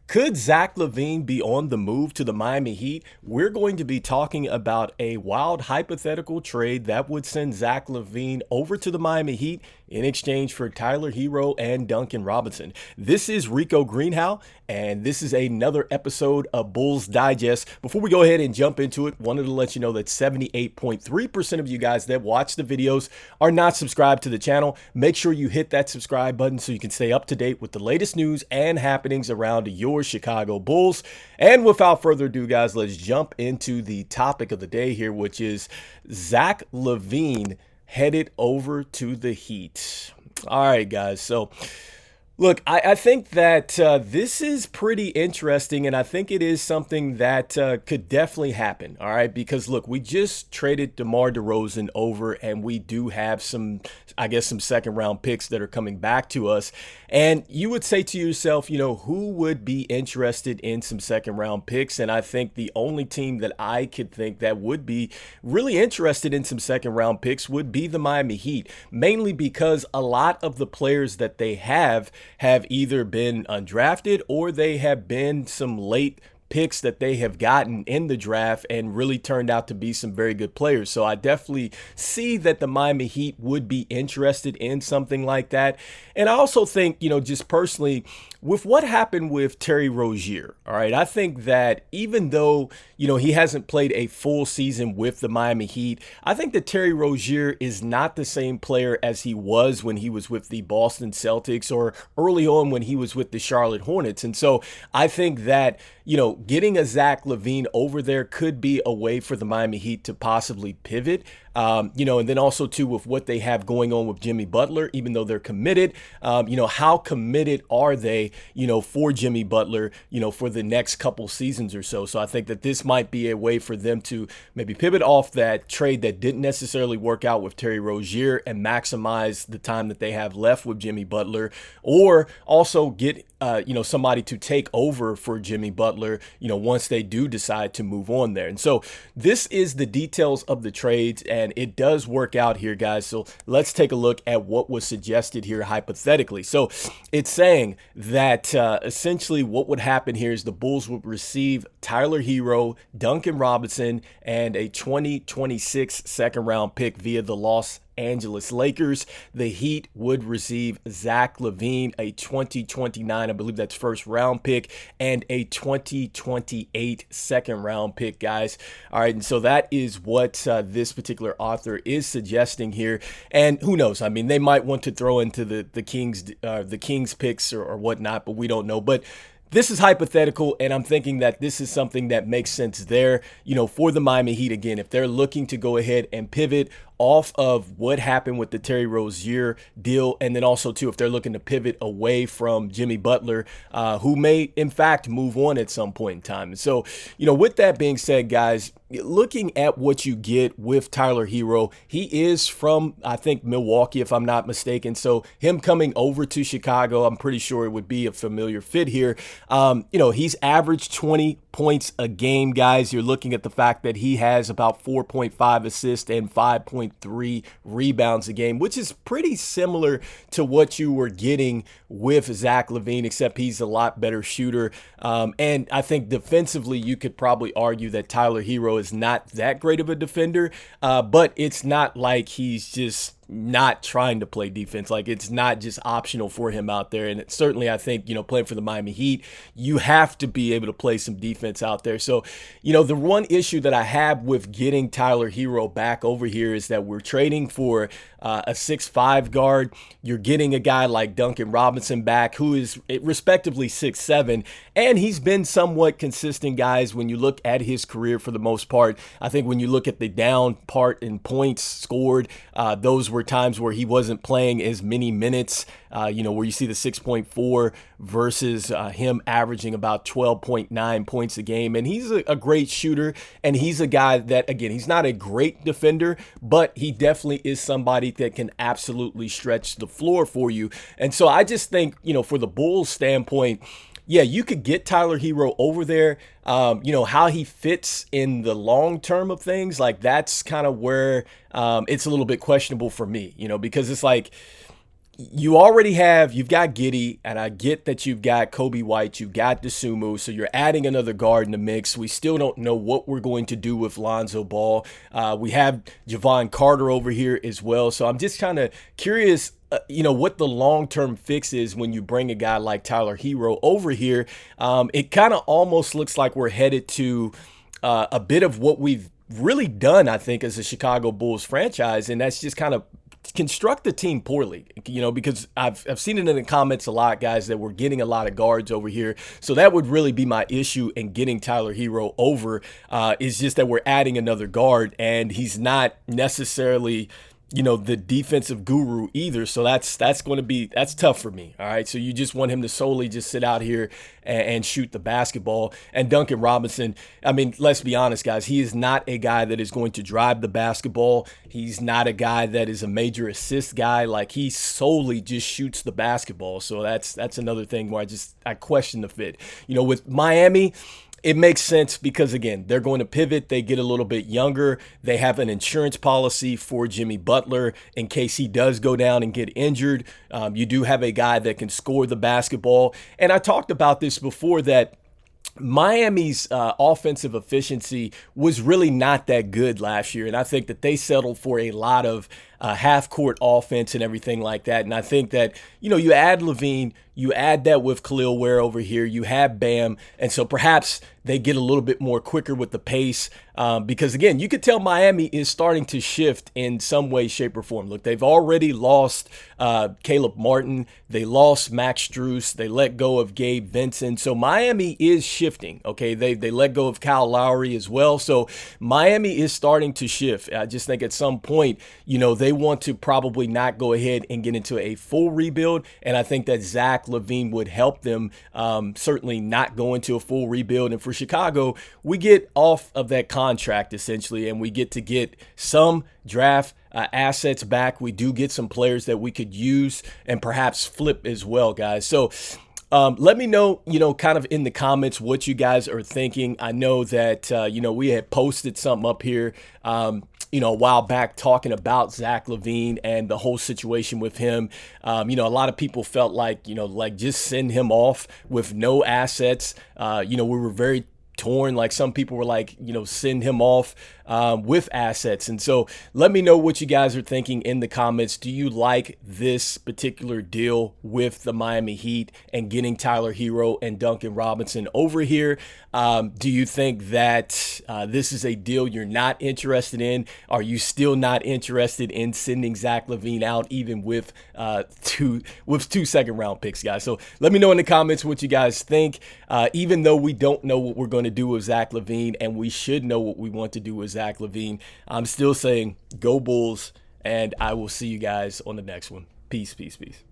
Could Zach LaVine be on the move to the Miami Heat? We're going to be talking about a wild hypothetical trade that would send Zach LaVine over to the Miami Heat in exchange for Tyler Herro and Duncan Robinson. This is Rico Greenhowe, and this is another episode of Bulls Digest. Before we go ahead and jump into it, wanted to let you know that 78.3% of you guys that watch the videos are not subscribed to the channel. Make sure you hit that subscribe button so you can stay up to date with the latest news and happenings around your Chicago Bulls. And without further ado, guys, let's jump into the topic of the day here, which is Zach LaVine headed over to the Heat. All right, guys. So, look, I think that this is pretty interesting, and I think it is something that could definitely happen, all right? Because, look, we just traded DeMar DeRozan over, and we do have some second-round picks that are coming back to us. And you would say to yourself, who would be interested in some second-round picks? And I think the only team that I could think that would be really interested in some second-round picks would be the Miami Heat, mainly because a lot of the players that they have either been undrafted or they have been some late picks that they have gotten in the draft and really turned out to be some very good players. So I definitely see that the Miami Heat would be interested in something like that. And I also think, just personally, with what happened with Terry Rozier, all right, I think that even though, he hasn't played a full season with the Miami Heat, I think that Terry Rozier is not the same player as he was when he was with the Boston Celtics or early on when he was with the Charlotte Hornets. And so I think that, getting a Zach LaVine over there could be a way for the Miami Heat to possibly pivot. And then also too with what they have going on with Jimmy Butler, even though they're committed, how committed are they, for Jimmy Butler, for the next couple seasons or so. So I think that this might be a way for them to maybe pivot off that trade that didn't necessarily work out with Terry Rozier and maximize the time that they have left with Jimmy Butler, or also get somebody to take over for Jimmy Butler, once they do decide to move on there. And so this is the details of the trades, and it does work out here, guys. So let's take a look at what was suggested here hypothetically. So it's saying that essentially what would happen here is the Bulls would receive Tyler Herro, Duncan Robinson, and a 2026 second round pick via the Los Angeles Lakers. The Heat would receive Zach LaVine, a 2029, I believe that's first round pick, and a 2028 second round pick, guys. All right, and so that is what this particular author is suggesting here. And who knows? I mean, they might want to throw into the Kings picks or whatnot, but we don't know. But this is hypothetical, and I'm thinking that this is something that makes sense there, for the Miami Heat. Again, if they're looking to go ahead and pivot off of what happened with the Terry Rozier deal, and then also too if they're looking to pivot away from Jimmy Butler, who may in fact move on at some point in time. And so, with that being said, guys, looking at what you get with Tyler Herro, he is from, I think, Milwaukee, if I'm not mistaken. So him coming over to Chicago, I'm pretty sure it would be a familiar fit here. He's averaged 20 points a game, guys. You're looking at the fact that he has about 4.5 assists and 5.3 rebounds a game, which is pretty similar to what you were getting with Zach LaVine, except he's a lot better shooter. And I think defensively, you could probably argue that Tyler Herro is not that great of a defender, but it's not like he's just not trying to play defense. Like, it's not just optional for him out there. And certainly I think, playing for the Miami Heat, you have to be able to play some defense out there. So, the one issue that I have with getting Tyler Herro back over here is that we're trading for a 6'5" guard. You're getting a guy like Duncan Robinson back, who is respectively 6'7", and he's been somewhat consistent, guys, when you look at his career for the most part. I think when you look at the down part in points scored, those were times where he wasn't playing as many minutes, where you see the 6.4 versus him averaging about 12.9 points a game. And he's a great shooter, and he's a guy that, again, he's not a great defender, but he definitely is somebody that can absolutely stretch the floor for you. And so I just think, for the Bulls standpoint, yeah, you could get Tyler Herro over there. How he fits in the long term of things, like that's kind of where it's a little bit questionable for me, because it's like, you've got Giddey, and I get that you've got Kobe White, you've got DeSumo, so you're adding another guard in the mix. We still don't know what we're going to do with Lonzo Ball. We have Javon Carter over here as well, so I'm just kind of curious, what the long-term fix is when you bring a guy like Tyler Herro over here. It kind of almost looks like we're headed to a bit of what we've really done, I think, as a Chicago Bulls franchise, and that's just kind of construct the team poorly, because I've seen it in the comments a lot, guys, that we're getting a lot of guards over here. So that would really be my issue in getting Tyler Herro over, is just that we're adding another guard, and he's not necessarily the defensive guru either. So that's tough for me. All right. So you just want him to solely just sit out here and shoot the basketball. And Duncan Robinson, I mean, let's be honest, guys, he is not a guy that is going to drive the basketball. He's not a guy that is a major assist guy. Like, he solely just shoots the basketball. So that's another thing where I question the fit. With Miami, it makes sense because, again, they're going to pivot. They get a little bit younger. They have an insurance policy for Jimmy Butler in case he does go down and get injured. You do have a guy that can score the basketball. And I talked about this before, that Miami's offensive efficiency was really not that good last year. And I think that they settled for a lot of half-court offense and everything like that. And I think that, you add LaVine, you add that with Khalil Ware over here, you have Bam, and so perhaps they get a little bit more quicker with the pace, because, again, you could tell Miami is starting to shift in some way, shape, or form. Look, they've already lost Caleb Martin. They lost Max Strus. They let go of Gabe Vincent. So Miami is shifting, okay? They let go of Kyle Lowry as well. So Miami is starting to shift. I just think at some point, they want to probably not go ahead and get into a full rebuild, and I think that Zach LaVine would help them certainly not go into a full rebuild. And for Chicago, we get off of that contract essentially, and we get to get some draft assets back. We do get some players that we could use and perhaps flip as well, guys. So let me know, kind of in the comments what you guys are thinking. I know that, we had posted something up here, a while back talking about Zach LaVine and the whole situation with him. A lot of people felt like, just send him off with no assets. We were very torn. Like, some people were like, send him off with assets. And so let me know what you guys are thinking in the comments. Do you like this particular deal with the Miami Heat and getting Tyler Herro and Duncan Robinson over here? Do you think that this is a deal you're not interested in? Are you still not interested in sending Zach LaVine out, even with two second-round picks, guys? So let me know in the comments what you guys think. Even though we don't know what we're going to do with Zach LaVine, and we should know what we want to do with Zach LaVine, I'm still saying go Bulls, and I will see you guys on the next one. Peace, peace, peace.